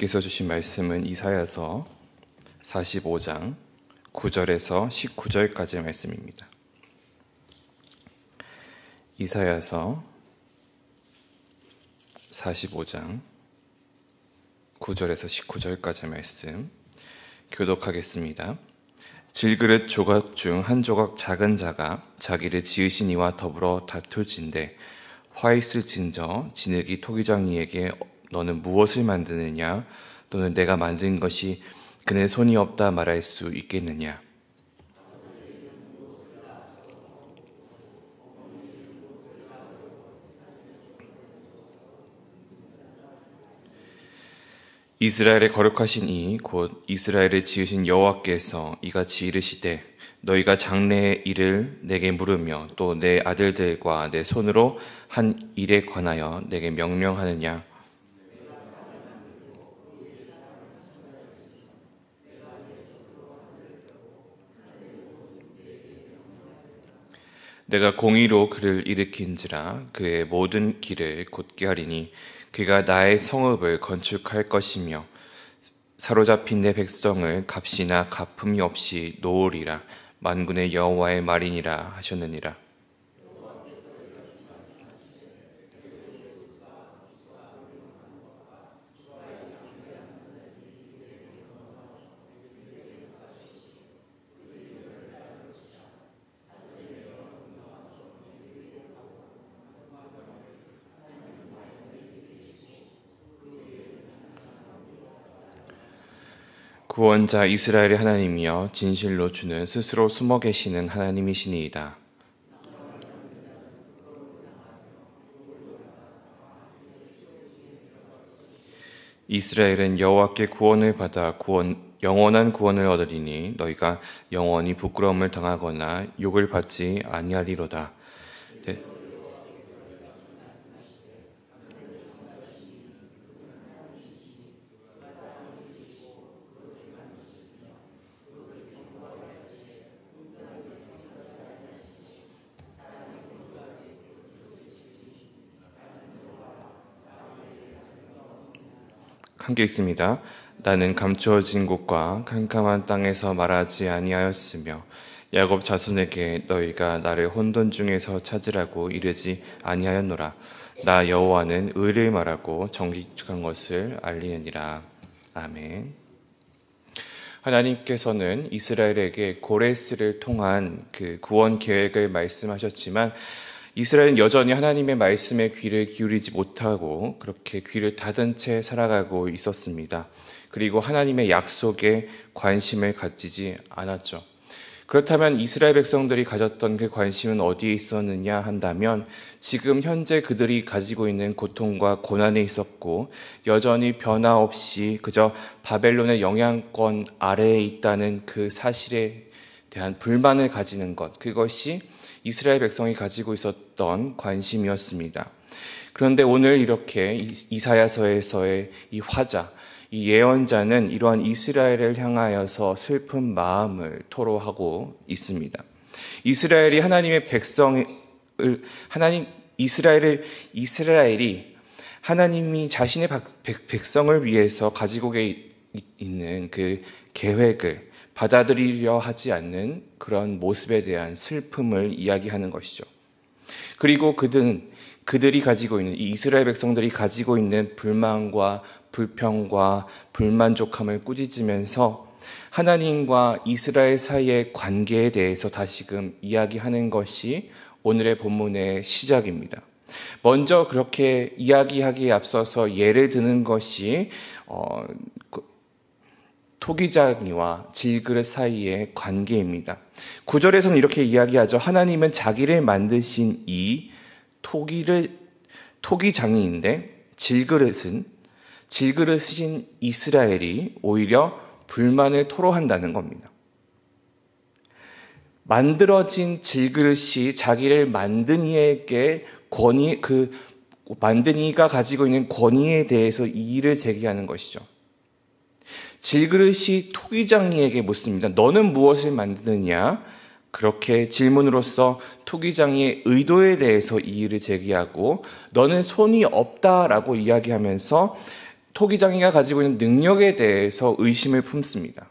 하나님께서 주신 말씀은 이사야서 45장 9절에서 19절까지의 말씀입니다. 이사야서 45장 9절에서 19절까지의 말씀 교독하겠습니다. 질그릇 조각 중 한 조각 작은 자가 자기를 지으신 이와 더불어 다툴진대 화 있을진저 진흙이 토기장이에게 너는 무엇을 만드느냐? 또는 내가 만든 것이 그네 손이 없다 말할 수 있겠느냐? 이스라엘의 거룩하신 이 곧 이스라엘을 지으신 여호와께서 이같이 이르시되 너희가 장래의 일을 내게 물으며 또 내 아들들과 내 손으로 한 일에 관하여 내게 명령하느냐? 내가 공의로 그를 일으킨지라 그의 모든 길을 곧게 하리니 그가 나의 성읍을 건축할 것이며 사로잡힌 내 백성을 값이나 갚음이 없이 놓으리라. 만군의 여호와의 말이니라 하셨느니라. 구원자 이스라엘의 하나님이여 진실로 주는 스스로 숨어 계시는 하나님이시니이다. 이스라엘은 여호와께 구원을 받아 영원한 구원을 얻으리니 너희가 영원히 부끄러움을 당하거나 욕을 받지 아니하리로다. 함께 읽습니다. 나는 감추어진 곳과 캄캄한 땅에서 말하지 아니하였으며 야곱 자손에게 너희가 나를 혼돈 중에서 찾으라고 이르지 아니하였노라. 나 여호와는 의를 말하고 정직한 것을 알리느니라. 아멘. 하나님께서는 이스라엘에게 고레스를 통한 그 구원 계획을 말씀하셨지만 이스라엘은 여전히 하나님의 말씀에 귀를 기울이지 못하고 그렇게 귀를 닫은 채 살아가고 있었습니다. 그리고 하나님의 약속에 관심을 가지지 않았죠. 그렇다면 이스라엘 백성들이 가졌던 그 관심은 어디에 있었느냐 한다면 지금 현재 그들이 가지고 있는 고통과 고난에 있었고 여전히 변화 없이 그저 바벨론의 영향권 아래에 있다는 그 사실에 대한 불만을 가지는 것, 그것이 이스라엘 백성이 가지고 있었던 관심이었습니다. 그런데 오늘 이렇게 이사야서에서의 이 화자, 이 예언자는 이러한 이스라엘을 향하여서 슬픈 마음을 토로하고 있습니다. 이스라엘이 하나님의 이스라엘이 하나님이 자신의 백성을 위해서 가지고 있는 그 계획을 받아들이려 하지 않는 그런 모습에 대한 슬픔을 이야기하는 것이죠. 그리고 그들이 가지고 있는, 이 이스라엘 백성들이 가지고 있는 불만과 불평과 불만족함을 꾸짖으면서 하나님과 이스라엘 사이의 관계에 대해서 다시금 이야기하는 것이 오늘의 본문의 시작입니다. 먼저 그렇게 이야기하기에 앞서서 예를 드는 것이 토기장이와 질그릇 사이의 관계입니다. 9절에서는 이렇게 이야기하죠. 하나님은 자기를 만드신 이 토기장이인데 질그릇인 이스라엘이 오히려 불만을 토로한다는 겁니다. 만들어진 질그릇이 자기를 만든 이에게 만든 이가 가지고 있는 권위에 대해서 이의를 제기하는 것이죠. 질그릇이 토기장이에게 묻습니다. 너는 무엇을 만드느냐? 그렇게 질문으로써 토기장이의 의도에 대해서 이의를 제기하고 너는 손이 없다라고 이야기하면서 토기장이가 가지고 있는 능력에 대해서 의심을 품습니다.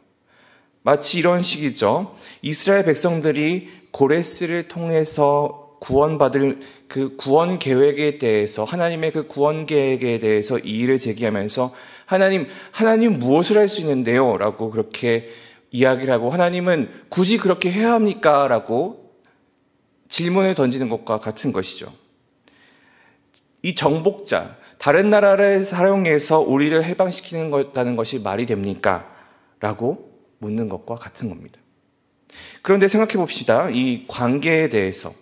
마치 이런 식이죠. 이스라엘 백성들이 고레스를 통해서 구원받을 그 구원 계획에 대해서, 하나님의 그 구원 계획에 대해서 이의를 제기하면서 하나님 무엇을 할 수 있는데요? 라고 그렇게 이야기를 하고, 하나님은 굳이 그렇게 해야 합니까? 라고 질문을 던지는 것과 같은 것이죠. 이 정복자, 다른 나라를 사용해서 우리를 해방시키는 것다는 것이 말이 됩니까? 라고 묻는 것과 같은 겁니다. 그런데 생각해 봅시다. 이 관계에 대해서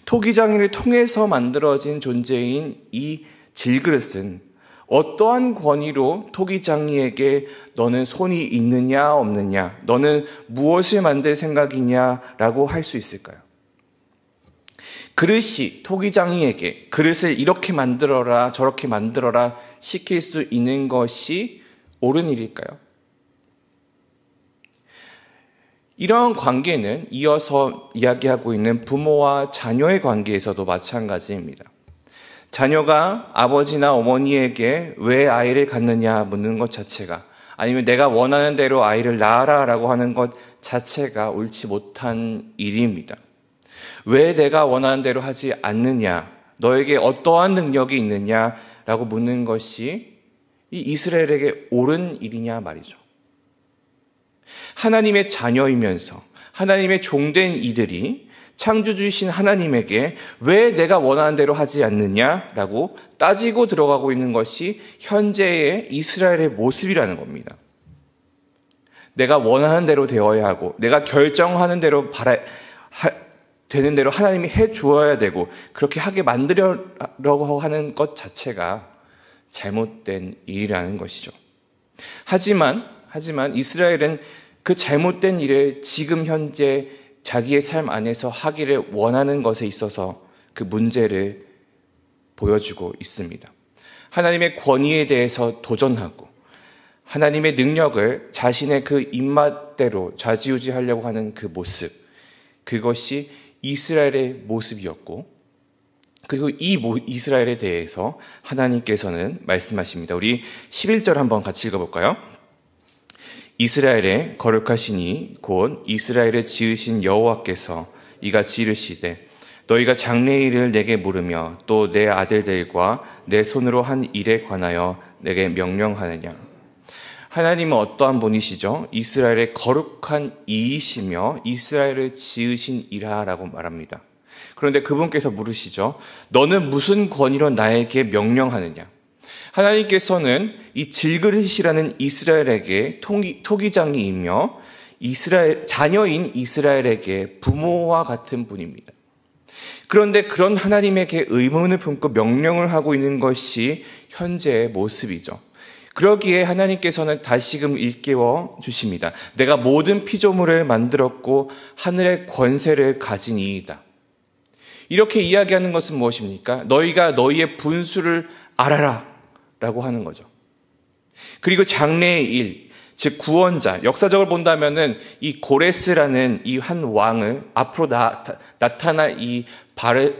토기장이를 통해서 만들어진 존재인 이 질그릇은 어떠한 권위로 토기장이에게 너는 손이 있느냐 없느냐, 너는 무엇을 만들 생각이냐라고 할 수 있을까요? 그릇이 토기장이에게 그릇을 이렇게 만들어라 저렇게 만들어라 시킬 수 있는 것이 옳은 일일까요? 이러한 관계는 이어서 이야기하고 있는 부모와 자녀의 관계에서도 마찬가지입니다. 자녀가 아버지나 어머니에게 왜 아이를 갖느냐 묻는 것 자체가, 아니면 내가 원하는 대로 아이를 낳아라 라고 하는 것 자체가 옳지 못한 일입니다. 왜 내가 원하는 대로 하지 않느냐, 너에게 어떠한 능력이 있느냐라고 묻는 것이 이 이스라엘에게 옳은 일이냐 말이죠. 하나님의 자녀이면서 하나님의 종된 이들이 창조주이신 하나님에게 왜 내가 원하는 대로 하지 않느냐라고 따지고 들어가고 있는 것이 현재의 이스라엘의 모습이라는 겁니다. 내가 원하는 대로 되어야 하고, 내가 결정하는 대로 되는 대로 하나님이 해 주어야 되고, 그렇게 하게 만들려고 하는 것 자체가 잘못된 일이라는 것이죠. 하지만 이스라엘은 그 잘못된 일을 지금 현재 자기의 삶 안에서 하기를 원하는 것에 있어서 그 문제를 보여주고 있습니다. 하나님의 권위에 대해서 도전하고, 하나님의 능력을 자신의 그 입맛대로 좌지우지하려고 하는 그 모습, 그것이 이스라엘의 모습이었고, 그리고 이 이스라엘에 대해서 하나님께서는 말씀하십니다. 우리 11절 한번 같이 읽어볼까요? 이스라엘의 거룩하시니 곧 이스라엘을 지으신 여호와께서 이같이 이르시되 너희가 장래의 일을 내게 물으며 또 내 아들들과 내 손으로 한 일에 관하여 내게 명령하느냐. 하나님은 어떠한 분이시죠? 이스라엘의 거룩한 이이시며 이스라엘을 지으신 이라라고 말합니다. 그런데 그분께서 물으시죠. 너는 무슨 권위로 나에게 명령하느냐? 하나님께서는 이 질그릇이라는 이스라엘에게 토기장이이며 자녀인 이스라엘에게 부모와 같은 분입니다. 그런데 그런 하나님에게 의문을 품고 명령을 하고 있는 것이 현재의 모습이죠. 그러기에 하나님께서는 다시금 일깨워 주십니다. 내가 모든 피조물을 만들었고 하늘의 권세를 가지니이다. 이렇게 이야기하는 것은 무엇입니까? 너희가 너희의 분수를 알아라 라고 하는 거죠. 그리고 장래의 일, 즉 구원자, 역사적으로 본다면은 이 고레스라는 이 한 왕을 앞으로 나타날 이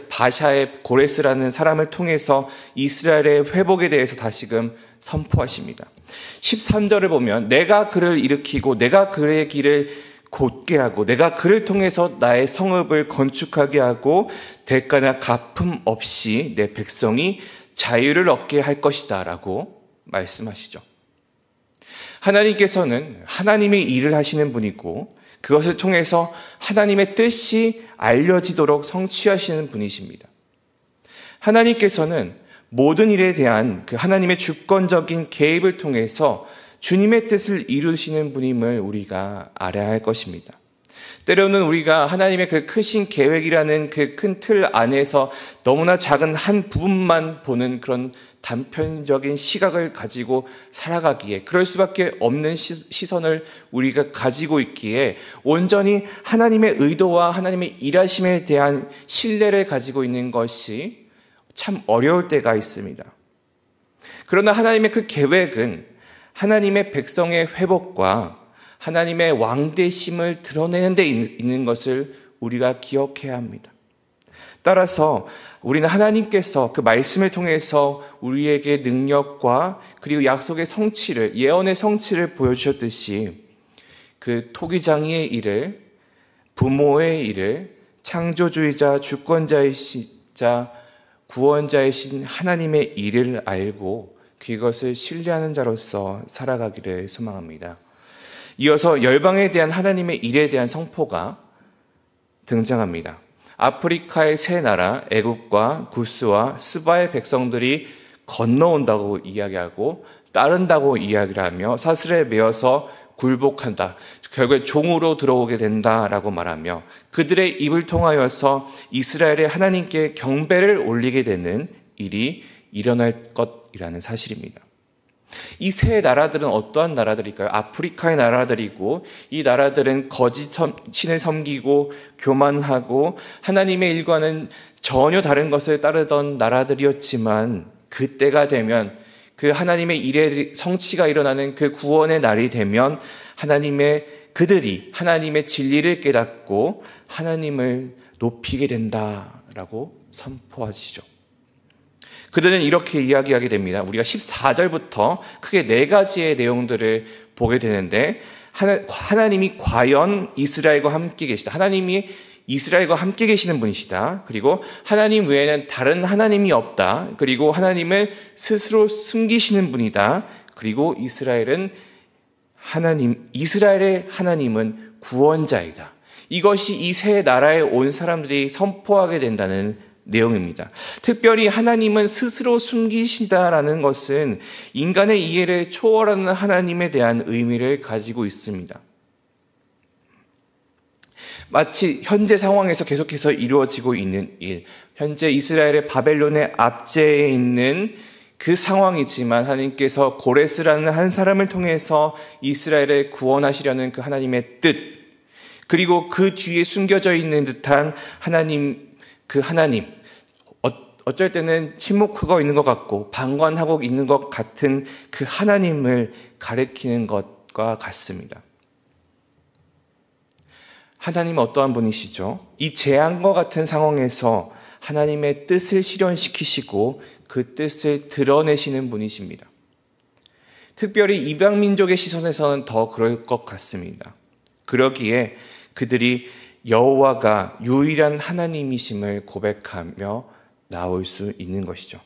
바샤의 고레스라는 사람을 통해서 이스라엘의 회복에 대해서 다시금 선포하십니다. 13절을 보면 내가 그를 일으키고 내가 그의 길을 곧게 하고 내가 그를 통해서 나의 성읍을 건축하게 하고 대가나 갚음 없이 내 백성이 자유를 얻게 할 것이다 라고 말씀하시죠. 하나님께서는 하나님의 일을 하시는 분이고 그것을 통해서 하나님의 뜻이 알려지도록 성취하시는 분이십니다. 하나님께서는 모든 일에 대한 그 하나님의 주권적인 개입을 통해서 주님의 뜻을 이루시는 분임을 우리가 알아야 할 것입니다. 때로는 우리가 하나님의 그 크신 계획이라는 그 큰 틀 안에서 너무나 작은 한 부분만 보는 그런 단편적인 시각을 가지고 살아가기에, 그럴 수밖에 없는 시선을 우리가 가지고 있기에 온전히 하나님의 의도와 하나님의 일하심에 대한 신뢰를 가지고 있는 것이 참 어려울 때가 있습니다. 그러나 하나님의 그 계획은 하나님의 백성의 회복과 하나님의 왕되심을 드러내는 데 있는 것을 우리가 기억해야 합니다. 따라서 우리는 하나님께서 그 말씀을 통해서 우리에게 능력과 그리고 약속의 성취를, 예언의 성취를 보여주셨듯이 그 토기장이의 일을, 부모의 일을, 창조주의자, 주권자이시자, 구원자이신 하나님의 일을 알고 그것을 신뢰하는 자로서 살아가기를 소망합니다. 이어서 열방에 대한 하나님의 일에 대한 선포가 등장합니다. 아프리카의 세 나라, 애굽과 구스와 스바의 백성들이 건너온다고 이야기하고 따른다고 이야기를 하며 사슬에 매어서 굴복한다. 결국에 종으로 들어오게 된다라고 말하며 그들의 입을 통하여서 이스라엘의 하나님께 경배를 올리게 되는 일이 일어날 것이라는 사실입니다. 이 세 나라들은 어떠한 나라들일까요? 아프리카의 나라들이고 이 나라들은 거짓 신을 섬기고 교만하고 하나님의 일과는 전혀 다른 것을 따르던 나라들이었지만 그때가 되면 그 하나님의 일의 성취가 일어나는 그 구원의 날이 되면 그들이 하나님의 진리를 깨닫고 하나님을 높이게 된다라고 선포하시죠. 그들은 이렇게 이야기하게 됩니다. 우리가 14절부터 크게 4가지의 내용들을 보게 되는데 하나님이 과연 이스라엘과 함께 계시다. 하나님이 이스라엘과 함께 계시는 분이시다. 그리고 하나님 외에는 다른 하나님이 없다. 그리고 하나님을 스스로 숨기시는 분이다. 그리고 이스라엘의 하나님은 구원자이다. 이것이 이 세 나라에 온 사람들이 선포하게 된다는 내용입니다. 특별히 하나님은 스스로 숨기시다라는 것은 인간의 이해를 초월하는 하나님에 대한 의미를 가지고 있습니다. 마치 현재 상황에서 계속해서 이루어지고 있는 일, 현재 이스라엘의 바벨론의 압제에 있는 그 상황이지만 하나님께서 고레스라는 한 사람을 통해서 이스라엘을 구원하시려는 그 하나님의 뜻, 그리고 그 뒤에 숨겨져 있는 듯한 그 하나님, 어쩔 때는 침묵하고 있는 것 같고 방관하고 있는 것 같은 그 하나님을 가리키는 것과 같습니다. 하나님은 어떠한 분이시죠? 이 재앙과 같은 상황에서 하나님의 뜻을 실현시키시고 그 뜻을 드러내시는 분이십니다. 특별히 이방 민족의 시선에서는 더 그럴 것 같습니다. 그러기에 그들이 여호와가 유일한 하나님이심을 고백하며 나올 수 있는 것이죠.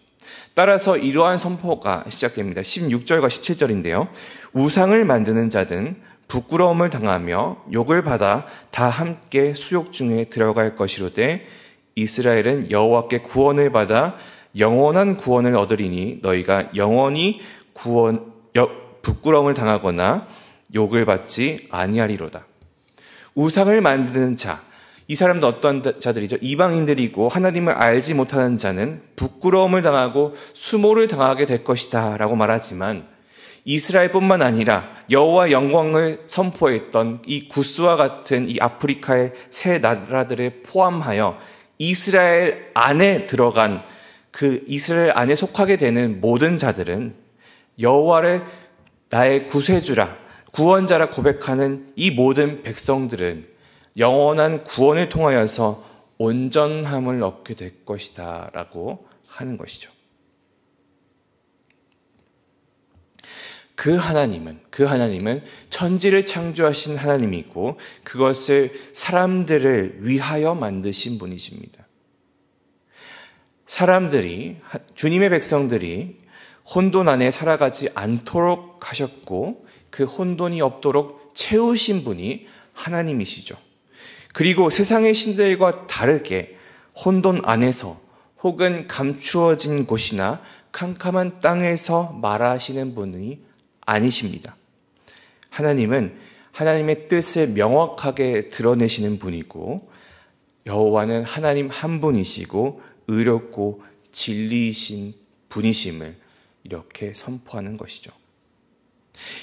따라서 이러한 선포가 시작됩니다. 16절과 17절인데요. 우상을 만드는 자든 부끄러움을 당하며 욕을 받아 다 함께 수욕 중에 들어갈 것이로되 이스라엘은 여호와께 구원을 받아 영원한 구원을 얻으리니 너희가 영원히 부끄러움을 당하거나 욕을 받지 아니하리로다. 우상을 만드는 자, 이 사람도 어떤 자들이죠? 이방인들이고 하나님을 알지 못하는 자는 부끄러움을 당하고 수모를 당하게 될 것이다 라고 말하지만 이스라엘뿐만 아니라 여호와 영광을 선포했던 이 구스와 같은 이 아프리카의 세 나라들을 포함하여 이스라엘 안에 들어간 그 이스라엘 안에 속하게 되는 모든 자들은 여호와를 나의 구세주라, 구원자라 고백하는 이 모든 백성들은 영원한 구원을 통하여서 온전함을 얻게 될 것이다 라고 하는 것이죠. 그 하나님은 천지를 창조하신 하나님이고 그것을 사람들을 위하여 만드신 분이십니다. 주님의 백성들이 혼돈 안에 살아가지 않도록 하셨고 그 혼돈이 없도록 채우신 분이 하나님이시죠. 그리고 세상의 신들과 다르게 혼돈 안에서 혹은 감추어진 곳이나 캄캄한 땅에서 말하시는 분이 아니십니다. 하나님은 하나님의 뜻을 명확하게 드러내시는 분이고 여호와는 하나님 한 분이시고 의롭고 진리이신 분이심을 이렇게 선포하는 것이죠.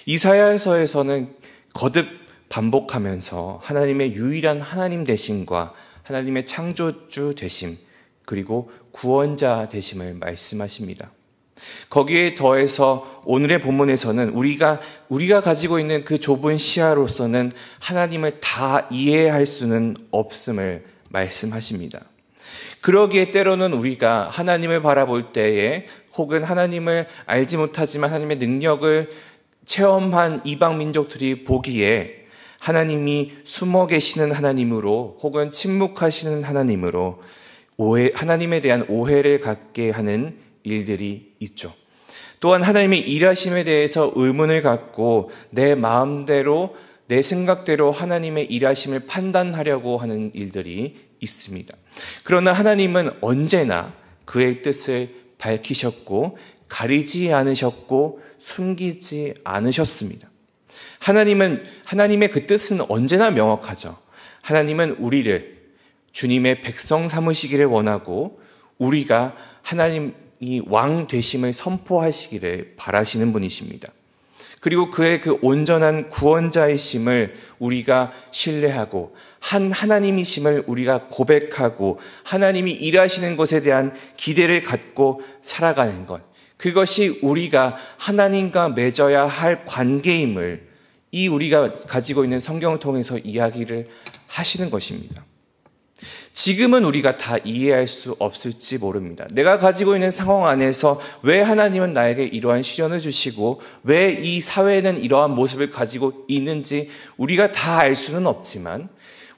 이사야서에서는 거듭 반복하면서 하나님의 유일한 하나님 되심과 하나님의 창조주 되심 그리고 구원자 되심을 말씀하십니다. 거기에 더해서 오늘의 본문에서는 우리가 가지고 있는 그 좁은 시야로서는 하나님을 다 이해할 수는 없음을 말씀하십니다. 그러기에 때로는 우리가 하나님을 바라볼 때에 혹은 하나님을 알지 못하지만 하나님의 능력을 체험한 이방 민족들이 보기에 하나님이 숨어 계시는 하나님으로 혹은 침묵하시는 하나님으로 하나님에 대한 오해를 갖게 하는 일들이 있죠. 또한 하나님의 일하심에 대해서 의문을 갖고 내 마음대로 내 생각대로 하나님의 일하심을 판단하려고 하는 일들이 있습니다. 그러나 하나님은 언제나 그의 뜻을 밝히셨고 가리지 않으셨고 숨기지 않으셨습니다. 하나님의 그 뜻은 언제나 명확하죠. 하나님은 우리를 주님의 백성 삼으시기를 원하고 우리가 하나님이 왕 되심을 선포하시기를 바라시는 분이십니다. 그리고 그의 그 온전한 구원자이심을 우리가 신뢰하고 한 하나님이심을 우리가 고백하고 하나님이 일하시는 것에 대한 기대를 갖고 살아가는 것, 그것이 우리가 하나님과 맺어야 할 관계임을 이 우리가 가지고 있는 성경을 통해서 이야기를 하시는 것입니다. 지금은 우리가 다 이해할 수 없을지 모릅니다. 내가 가지고 있는 상황 안에서 왜 하나님은 나에게 이러한 시련을 주시고 왜 이 사회는 이러한 모습을 가지고 있는지 우리가 다 알 수는 없지만,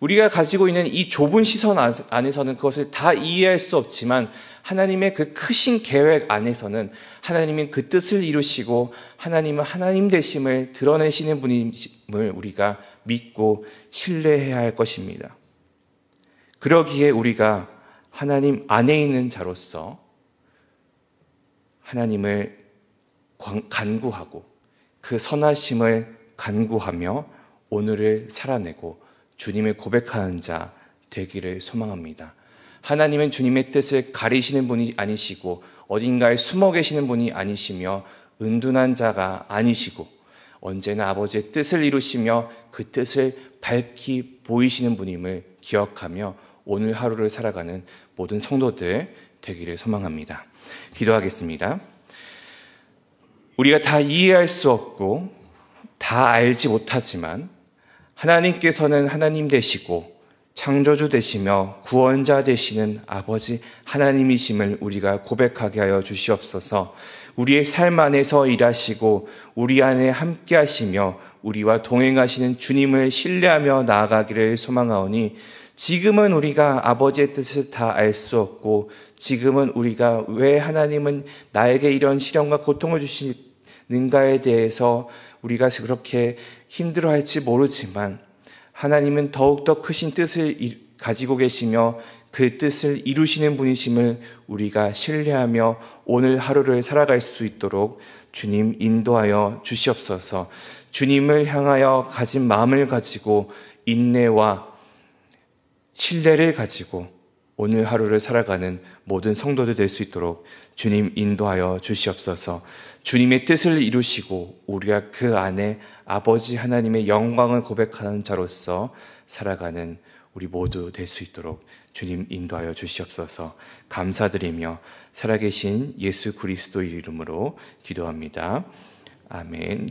우리가 가지고 있는 이 좁은 시선 안에서는 그것을 다 이해할 수 없지만 하나님의 그 크신 계획 안에서는 하나님은 그 뜻을 이루시고 하나님은 하나님 되심을 드러내시는 분임을 우리가 믿고 신뢰해야 할 것입니다. 그러기에 우리가 하나님 안에 있는 자로서 하나님을 간구하고 그 선하심을 간구하며 오늘을 살아내고 주님을 고백하는 자 되기를 소망합니다. 하나님은 주님의 뜻을 가리시는 분이 아니시고 어딘가에 숨어 계시는 분이 아니시며 은둔한 자가 아니시고 언제나 아버지의 뜻을 이루시며 그 뜻을 밝히 보이시는 분임을 기억하며 오늘 하루를 살아가는 모든 성도들 되기를 소망합니다. 기도하겠습니다. 우리가 다 이해할 수 없고 다 알지 못하지만 하나님께서는 하나님 되시고 창조주 되시며 구원자 되시는 아버지 하나님이심을 우리가 고백하게 하여 주시옵소서. 우리의 삶 안에서 일하시고 우리 안에 함께 하시며 우리와 동행하시는 주님을 신뢰하며 나아가기를 소망하오니 지금은 우리가 아버지의 뜻을 다 알 수 없고 지금은 우리가 왜 하나님은 나에게 이런 시련과 고통을 주시는가에 대해서 우리가 그렇게 힘들어할지 모르지만 하나님은 더욱더 크신 뜻을 가지고 계시며 그 뜻을 이루시는 분이심을 우리가 신뢰하며 오늘 하루를 살아갈 수 있도록 주님 인도하여 주시옵소서. 주님을 향하여 가진 마음을 가지고 인내와 신뢰를 가지고 오늘 하루를 살아가는 모든 성도들 될 수 있도록 주님 인도하여 주시옵소서. 주님의 뜻을 이루시고 우리가 그 안에 아버지 하나님의 영광을 고백하는 자로서 살아가는 우리 모두 될 수 있도록 주님 인도하여 주시옵소서. 감사드리며 살아계신 예수 그리스도의 이름으로 기도합니다. 아멘.